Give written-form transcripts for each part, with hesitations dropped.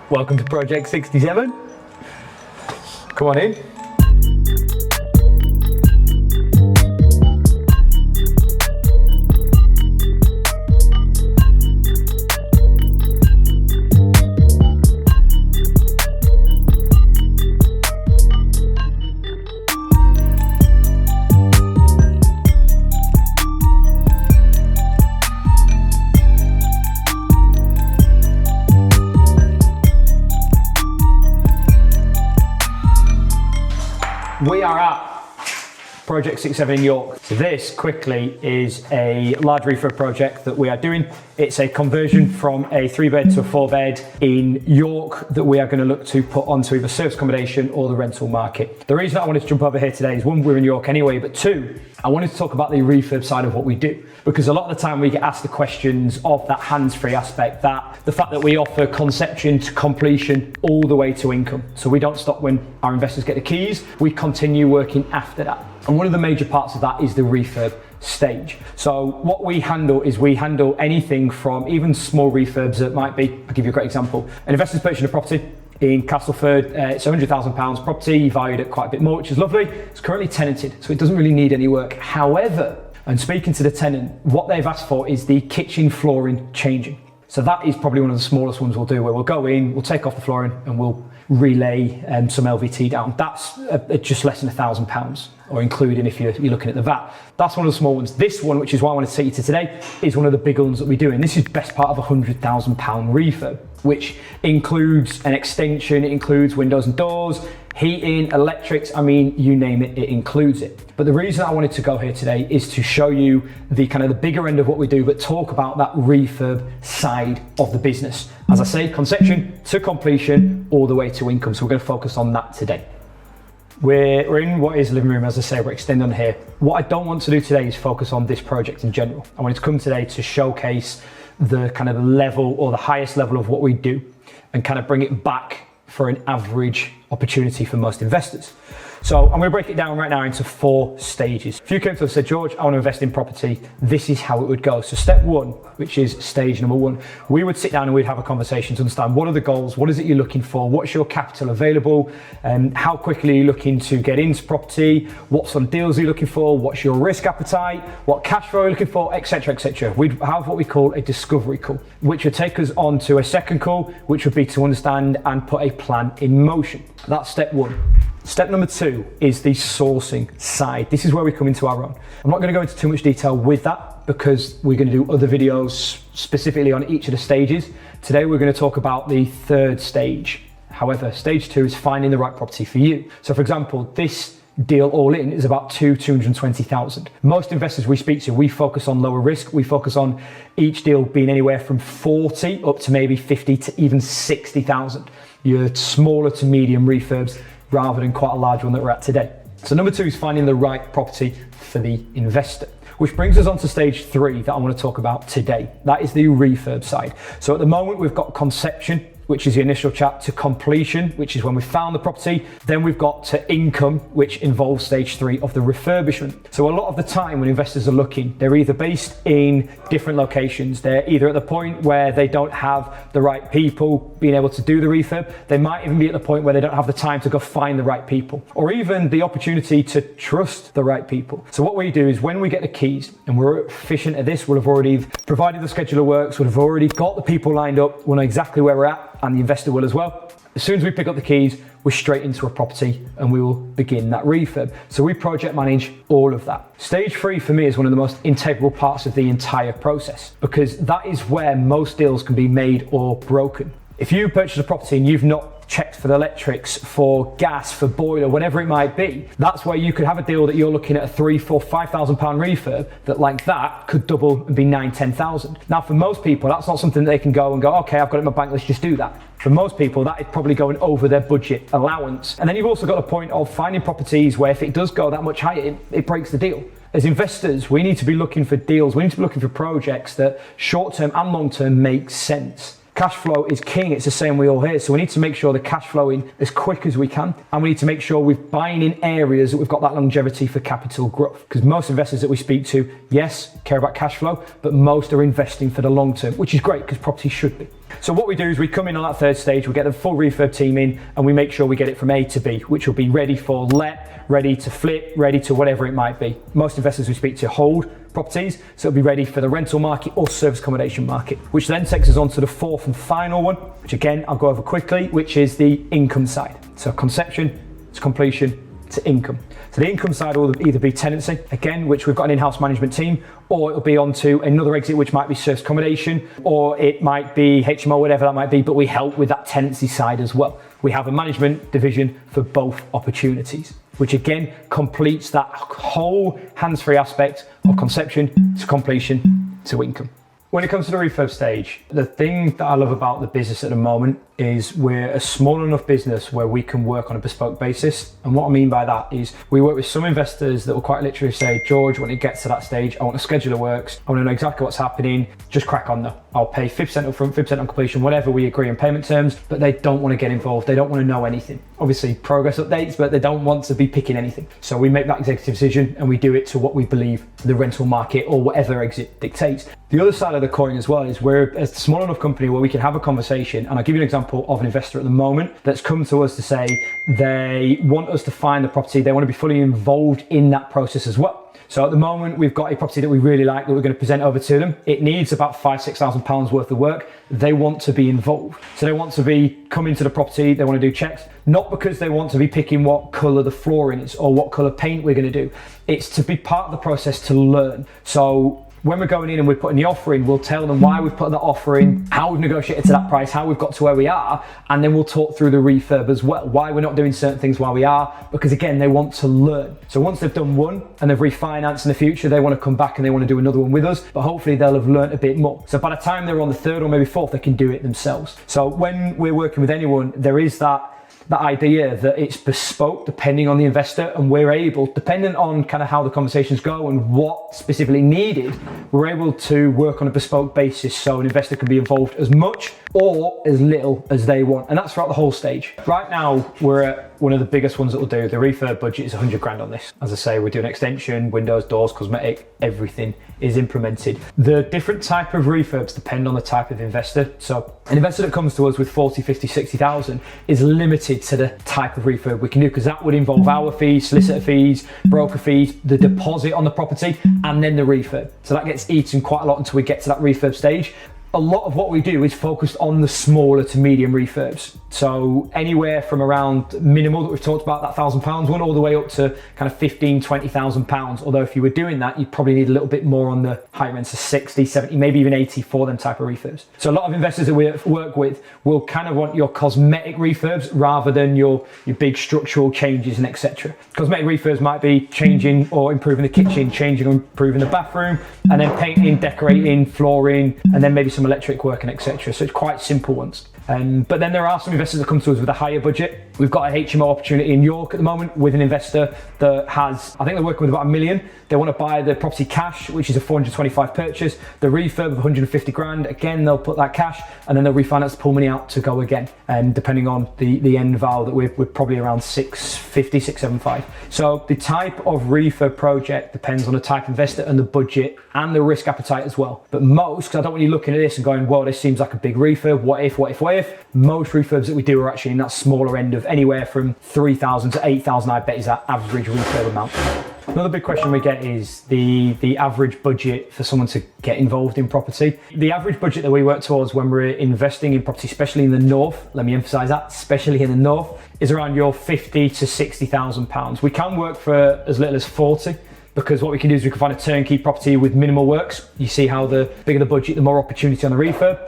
Welcome to Project 67. Come on in. We are at Project 67 in York. So this quickly is a large refurb project that we are doing. It's a conversion from a 3-bed to a 4-bed in York that we are going to look to put onto either service accommodation or the rental market. The reason I wanted to jump over here today is one, we're in York anyway, but two, I wanted to talk about the refurb side of what we do, because a lot of the time we get asked the questions of that hands-free aspect, that the fact that we offer conception to completion all the way to income. So we don't stop when our investors get the keys, we continue working after that. And one of the major parts of that is the refurb stage. So what we handle is we handle anything from even small refurbs that might be, I'll give you a great example. An investor's purchasing a property in Castleford, it's a £100,000 property, valued at quite a bit more, which is lovely. It's currently tenanted, so it doesn't really need any work. However, and speaking to the tenant, what they've asked for is the kitchen flooring changing. So that is probably one of the smallest ones we'll do, where we'll go in, we'll take off the flooring and we'll relay some LVT down. That's just less than £1,000, or including if you're looking at the VAT. That's one of the small ones. This one, which is why I want to take you to today, is one of the big ones that we do. And this is best part of £100,000 refurb, which includes an extension, it includes windows and doors, heating, electrics, I mean, you name it, it includes it. But the reason I wanted to go here today is to show you the kind of the bigger end of what we do, but talk about that refurb side of the business. As I say, conception to completion, all the way to income. So we're going to focus on that today. We're in what is living room, as I say, we're extending on here. What I don't want to do today is focus on this project in general. I wanted to come today to showcase the kind of the level, or the highest level of what we do, and kind of bring it back for an average opportunity for most investors. So I'm going to break it down right now into 4 stages. If you came to us and said, George, I want to invest in property, this is how it would go. So step 1, which is stage number 1, we would sit down and we'd have a conversation to understand what are the goals, what is it you're looking for, what's your capital available, how quickly are you looking to get into property, what sort of deals are you looking for, what's your risk appetite, what cash flow are you looking for, etc, etc. We'd have what we call a discovery call, which would take us on to a second call, which would be to understand and put a plan in motion. That's step 1. Step number 2 is the sourcing side. This is where we come into our own. I'm not going to go into too much detail with that, because we're going to do other videos specifically on each of the stages. Today we're going to talk about the 3rd stage. However, stage 2 is finding the right property for you. So for example, this deal all in is about 220,000. Most investors we speak to, we focus on lower risk. We focus on each deal being anywhere from 40 up to maybe 50 to even 60,000. Your smaller to medium refurbs, rather than quite a large one that we're at today. So number 2 is finding the right property for the investor, which brings us on to stage 3 that I want to talk about today. That is the refurb side. So at the moment we've got conception, which is the initial chat, to completion, which is when we found the property. Then we've got to income, which involves stage 3 of the refurbishment. So a lot of the time when investors are looking, they're either based in different locations. They're either at the point where they don't have the right people being able to do the refurb. They might even be at the point where they don't have the time to go find the right people, or even the opportunity to trust the right people. So what we do is when we get the keys, and we're efficient at this, we'll have already provided the schedule of works, we'll have already got the people lined up, we'll know exactly where we're at, and the investor will as well. As soon as we pick up the keys, we're straight into a property and we will begin that refurb. So we project manage all of that. Stage 3 for me is one of the most integral parts of the entire process, because that is where most deals can be made or broken. If you purchase a property and you've not checked for the electrics, for gas, for boiler, whatever it might be, that's where you could have a deal that you're looking at a £3,000, £4,000, £5,000 refurb that like that could double and be 9,000, 10,000. Now for most people, that's not something that they can go and go, okay, I've got it in my bank, let's just do that. For most people, that is probably going over their budget allowance. And then you've also got a point of finding properties where if it does go that much higher, it breaks the deal. As investors, we need to be looking for deals, we need to be looking for projects that short-term and long-term make sense. Cash flow is king. It's the same we all hear. So we need to make sure the cash flowing as quick as we can. And we need to make sure we're buying in areas that we've got that longevity for capital growth. Because most investors that we speak to, yes, care about cash flow, but most are investing for the long term, which is great because property should be. So what we do is we come in on that third stage, we get the full refurb team in, and we make sure we get it from A to B, which will be ready for let, ready to flip, ready to whatever it might be. Most investors we speak to hold properties, so it'll be ready for the rental market or service accommodation market, which then takes us on to the fourth and final one, which again, I'll go over quickly, which is the income side. So conception to completion to income. So the income side will either be tenancy, again, which we've got an in-house management team, or it'll be onto another exit, which might be service accommodation, or it might be HMO, whatever that might be, but we help with that tenancy side as well. We have a management division for both opportunities, which again completes that whole hands-free aspect of conception to completion to income. When it comes to the refurb stage, the thing that I love about the business at the moment is we're a small enough business where we can work on a bespoke basis. And what I mean by that is we work with some investors that will quite literally say, George, when it gets to that stage, I want a schedule of works. I want to know exactly what's happening. Just crack on though. I'll pay 50% upfront, 50% on completion, whatever we agree on payment terms, but they don't want to get involved. They don't want to know anything. Obviously progress updates, but they don't want to be picking anything. So we make that executive decision and we do it to what we believe the rental market or whatever exit dictates. The other side of the coin as well is we're a small enough company where we can have a conversation, and I'll give you an example of an investor at the moment that's come to us to say they want us to find the property, they want to be fully involved in that process as well. So at the moment, we've got a property that we really like that we're going to present over to them. It needs about £5,000-6,000 worth of work. They want to be involved. So they want to be coming to the property, they want to do checks, not because they want to be picking what colour the flooring is or what colour paint we're going to do. It's to be part of the process to learn. So when we're going in and we're putting the offer in, we'll tell them why we've put that offer in, how we've negotiated to that price, how we've got to where we are, and then we'll talk through the refurb as well, why we're not doing certain things while we are, because again, they want to learn. So once they've done one and they've refinanced in the future, they want to come back and they want to do another one with us, but hopefully they'll have learned a bit more. So by the time they're on the third or maybe fourth, they can do it themselves. So when we're working with anyone, there is that idea that it's bespoke depending on the investor, and we're able, depending on kind of how the conversations go and what specifically needed, we're able to work on a bespoke basis so an investor can be involved as much or as little as they want, and that's throughout the whole stage. Right now we're at one of the biggest ones that we'll do. The refurb budget is 100 grand on this. As I say, we're doing extension, windows, doors, cosmetic, everything is implemented. The different type of refurbs depend on the type of investor. So an investor that comes to us with 40, 50, 60,000 is limited to the type of refurb we can do, because that would involve our fees, solicitor fees, broker fees, the deposit on the property, and then the refurb. So that gets eaten quite a lot until we get to that refurb stage. A lot of what we do is focused on the smaller to medium refurbs. So anywhere from around minimal that we've talked about, that £1,000 one, all the way up to kind of £15,000-20,000. Although if you were doing that, you'd probably need a little bit more on the higher end, so 60, 70, maybe even 80 for them type of refurbs. So a lot of investors that we work with will kind of want your cosmetic refurbs rather than your big structural changes and etc. Cosmetic refurbs might be changing or improving the kitchen, changing or improving the bathroom, and then painting, decorating, flooring, and then maybe some electric work and etc. So it's quite simple ones. But then there are some investors that come to us with a higher budget. We've got a HMO opportunity in York at the moment with an investor that has, I think they're working with about £1 million. They want to buy the property cash, which is a 425 purchase. The refurb of 150 grand, again, they'll put that cash and then they'll refinance to pull money out to go again. And depending on the end val, that we're probably around 650, 675. So the type of refurb project depends on the type of investor and the budget and the risk appetite as well. But most, because I don't want you looking at this and going, well, this seems like a big refurb, what if? Most refurbs that we do are actually in that smaller end of anywhere from 3,000 to 8,000, I bet is our average refurb amount. Another big question we get is the average budget for someone to get involved in property. The average budget that we work towards when we're investing in property, especially in the north, let me emphasize that, especially in the north, is around your 50 to 60,000 pounds. We can work for as little as 40. Because what we can do is we can find a turnkey property with minimal works. You see how the bigger the budget, the more opportunity on the refurb.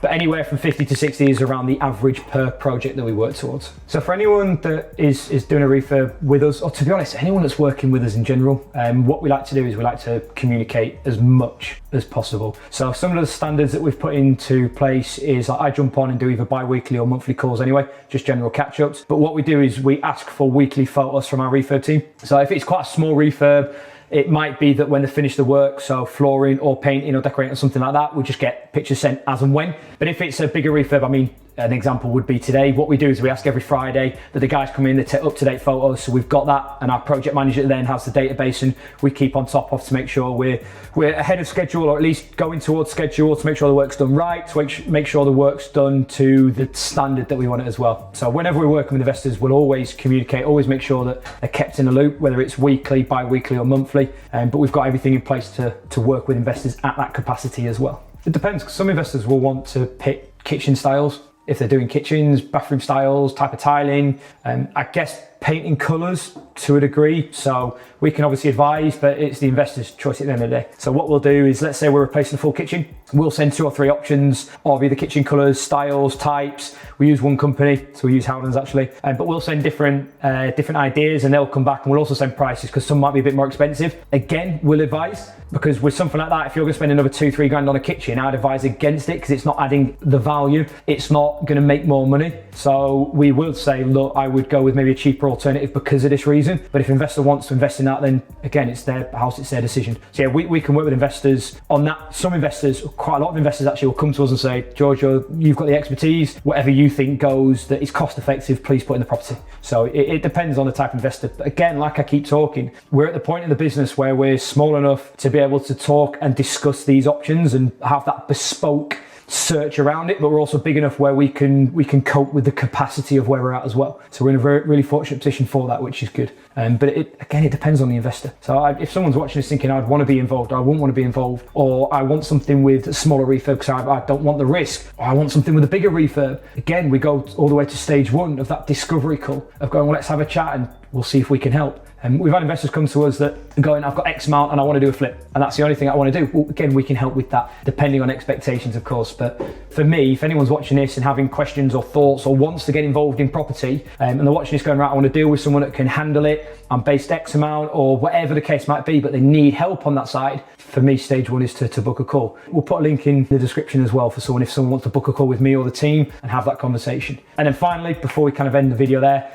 But anywhere from 50 to 60 is around the average per project that we work towards. So for anyone that is doing a refurb with us, or to be honest, anyone that's working with us in general, what we like to do is we like to communicate as much as possible. So some of the standards that we've put into place is I jump on and do either bi-weekly or monthly calls anyway, just general catch-ups. But what we do is we ask for weekly photos from our refurb team. So if it's quite a small refurb, It might be that when they finish the work, so flooring or painting or decorating or something like that, we'll just get pictures sent as and when. But if it's a bigger refurb, I mean, an example would be today. What we do is we ask every Friday that the guys come in, they take up-to-date photos. So we've got that, and our project manager then has the database, and we keep on top of to make sure we're ahead of schedule, or at least going towards schedule, to make sure the work's done right, to make sure the work's done to the standard that we want it as well. So whenever we're working with investors, we'll always communicate, always make sure that they're kept in the loop, whether it's weekly, bi-weekly or monthly. But we've got everything in place to work with investors at that capacity as well. It depends, because some investors will want to pick kitchen styles, if they're doing kitchens, bathroom styles, type of tiling, I guess painting colours to a degree. So we can obviously advise, but it's the investor's choice at the end of the day. So what we'll do is, let's say we're replacing the full kitchen, we'll send 2 or 3 options of either kitchen colours, styles, types. We use one company, so we use Howden's actually, but we'll send different ideas, and they'll come back, and we'll also send prices, because some might be a bit more expensive. Again, we'll advise, because with something like that, if you're going to spend another 2-3 grand on a kitchen, I'd advise against it, because it's not adding the value, it's not going to make more money. So we will say, look, I would go with maybe a cheaper alternative because of this reason. But if an investor wants to invest in that, then again, it's their house, it's their decision. So yeah, we can work with investors on that. Some investors, quite a lot of investors actually, will come to us and say, Giorgio, you've got the expertise, whatever you think goes that is cost effective, please put in the property. So it depends on the type of investor. But again, like I keep talking, we're at the point in the business where we're small enough to be able to talk and discuss these options and have that bespoke search around it, but we're also big enough where we can cope with the capacity of where we're at as well. So we're in a really fortunate position for that, which is good. But it depends on the investor. So if someone's watching this thinking, I'd want to be involved, or I wouldn't want to be involved, or I want something with a smaller refurb because I don't want the risk, or I want something with a bigger refurb, again, we go all the way to stage 1 of that discovery call of going, well, let's have a chat and we'll see if we can help. And we've had investors come to us that are going, I've got X amount and I want to do a flip, and that's the only thing I want to do. Well, again, we can help with that, depending on expectations, of course. But for me, if anyone's watching this and having questions or thoughts or wants to get involved in property, and they're watching this going, right, I want to deal with someone that can handle it, I'm based X amount, or whatever the case might be, but they need help on that side, for me, stage 1 is to book a call. We'll put a link in the description as well for someone, if someone wants to book a call with me or the team and have that conversation. And then finally, before we kind of end the video there,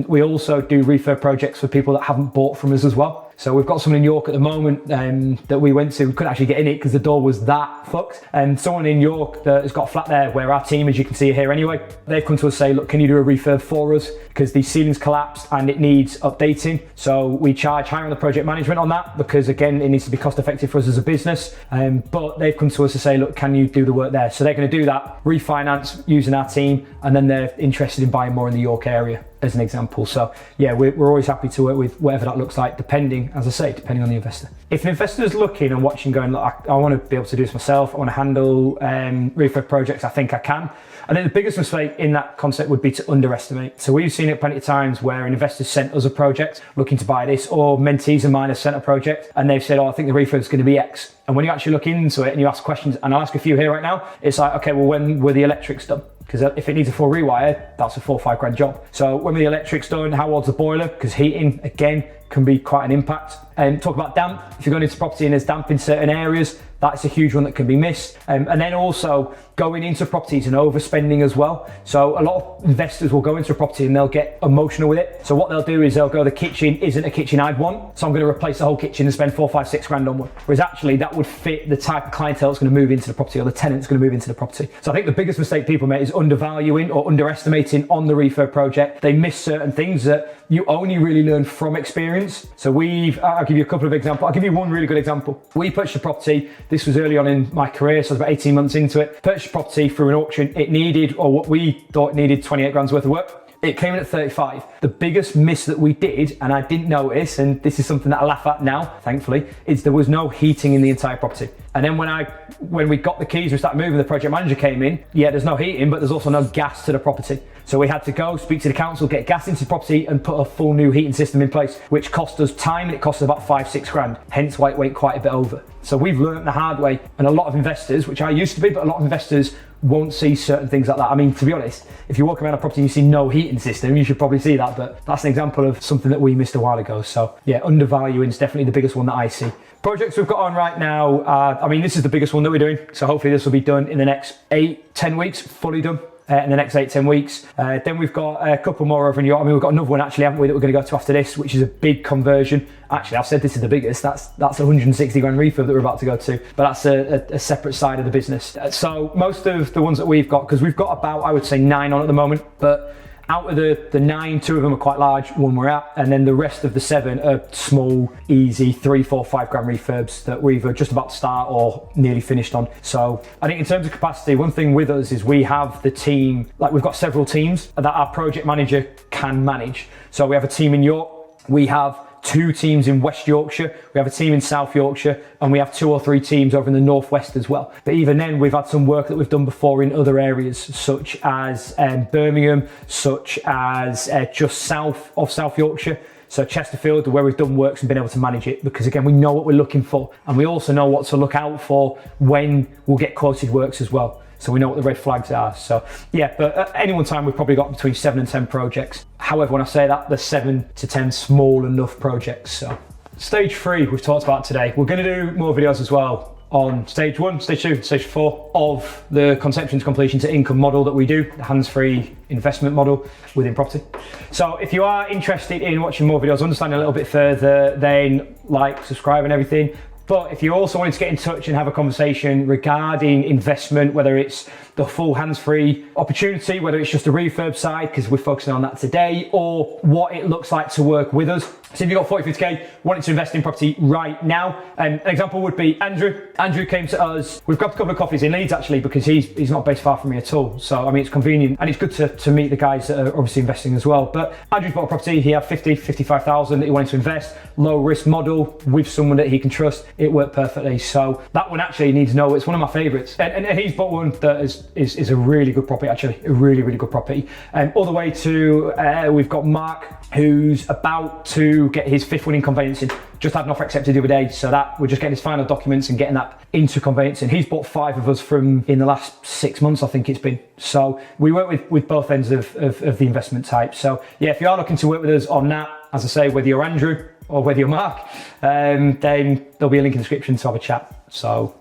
we also do refurb projects for people that haven't bought from us as well. So we've got someone in York at the moment that we went to. We couldn't actually get in it because the door was that fucked. And someone in York that has got a flat there where our team, as you can see here anyway, they've come to us say, look, can you do a refurb for us? Because the ceiling's collapsed and it needs updating. So we charge higher on the project management on that, because again, it needs to be cost effective for us as a business. But they've come to us to say, look, can you do the work there? So they're going to do that, refinance using our team, and then they're interested in buying more in the York area, as an example. So yeah, we're always happy to work with whatever that looks like, depending, as I say, depending on the investor. If an investor is looking and watching going, look, I want to be able to do this myself, I want to handle refurb projects, I think I can. I think the biggest mistake in that concept would be to underestimate. So we've seen it plenty of times where an investor sent us a project looking to buy this, or mentees of mine have sent a project and they've said, oh, I think the refurb is going to be X. And when you actually look into it and you ask questions, and I'll ask a few here right now, it's like, okay, well, when were the electrics done? Because if it needs a full rewire, that's a 4 or 5 grand job. So when were the electrics done? How old's the boiler? Because heating, again, can be quite an impact. And talk about damp. If you're going into property and there's damp in certain areas, that's a huge one that can be missed. And then also going into properties and overspending as well. So a lot of investors will go into a property and they'll get emotional with it. So what they'll do is they'll go, the kitchen isn't a kitchen I'd want, so I'm going to replace the whole kitchen and spend 4, 5, 6 grand on one. Whereas actually that would fit the type of clientele that's going to move into the property, or the tenant that's going to move into the property. So I think the biggest mistake people make is undervaluing or underestimating on the refurb project. They miss certain things that you only really learn from experience. So I'll give you a couple of examples. I'll give you one really good example. We purchased a property. This was early on in my career, so I was about 18 months into it. Purchased a property through an auction. It needed, or what we thought needed, 28 grand's worth of work. It came in at 35. The biggest miss that we did, and I didn't notice, and this is something that I laugh at now, thankfully, is there was no heating in the entire property. And then when we got the keys, we started moving, the project manager came in. Yeah, there's no heating, but there's also no gas to the property. So we had to go speak to the council, get gas into the property and put a full new heating system in place, which cost us time, and it cost us about 5, 6 grand, hence why it went quite a bit over. So we've learned the hard way, and a lot of investors, which I used to be, but a lot of investors won't see certain things like that. I mean, to be honest, if you walk around a property and you see no heating system, you should probably see that, but that's an example of something that we missed a while ago. So yeah, undervaluing is definitely the biggest one that I see. Projects we've got on right now, I mean, this is the biggest one that we're doing, so hopefully this will be done in the next 8, 10 weeks, fully done. in the next 8-10 weeks. Then we've got a couple more over in York. I mean, we've got another one actually, haven't we, that we're going to go to after this, which is a big conversion. Actually, I've said this is the biggest. That's 160 grand refurb that we're about to go to, but that's a separate side of the business. So most of the ones that we've got, because we've got about, I would say, 9 on at the moment, but out of the 9, 2 of them are quite large, one we're at, and then the rest of the 7 are small, easy 3, 4, 5 grand refurbs that we're either just about to start or nearly finished on. So I think in terms of capacity, one thing with us is we have the team, like we've got several teams that our project manager can manage. So we have a team in York, we have 2 teams in West Yorkshire, we have a team in South Yorkshire, and we have 2 or 3 teams over in the Northwest as well. But even then, we've had some work that we've done before in other areas, such as Birmingham, such as just south of South Yorkshire. So Chesterfield, where we've done works and been able to manage it, because again, we know what we're looking for, and we also know what to look out for when we'll get quoted works as well. So we know what the red flags are. So yeah, but at any one time, we've probably got between 7 and 10 projects. However, when I say that, there's 7 to 10 small enough projects. So stage 3, we've talked about today. We're going to do more videos as well on stage 1, stage 2, stage 4 of the conception to completion to income model that we do, the hands-free investment model within property. So if you are interested in watching more videos, understanding a little bit further, then like, subscribe and everything. But if you also wanted to get in touch and have a conversation regarding investment, whether it's the full hands-free opportunity, whether it's just a refurb side, because we're focusing on that today, or what it looks like to work with us. So if you've got 40, 50K, wanting to invest in property right now, an example would be Andrew. Andrew came to us, we've grabbed a couple of coffees in Leeds actually, because he's not based far from me at all. So I mean, it's convenient, and it's good to meet the guys that are obviously investing as well. But Andrew's bought a property, he had 50, 55,000 that he wanted to invest, low risk model with someone that he can trust. It worked perfectly. So that one actually needs to know, it's one of my favorites. And he's bought one that is a really good property, actually, a really, really good property. All the way to, we've got Mark, who's about to get his 5th one in conveyancing. Just had an offer accepted the other day, so that we're just getting his final documents and getting that into conveyancing. He's bought 5 of us from in the last 6 months, I think it's been. So we work with both ends of the investment type. So yeah, if you are looking to work with us on that, as I say, whether you're Andrew or whether you're Mark, then there'll be a link in the description to have a chat. So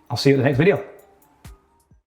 I'll see you at the next video.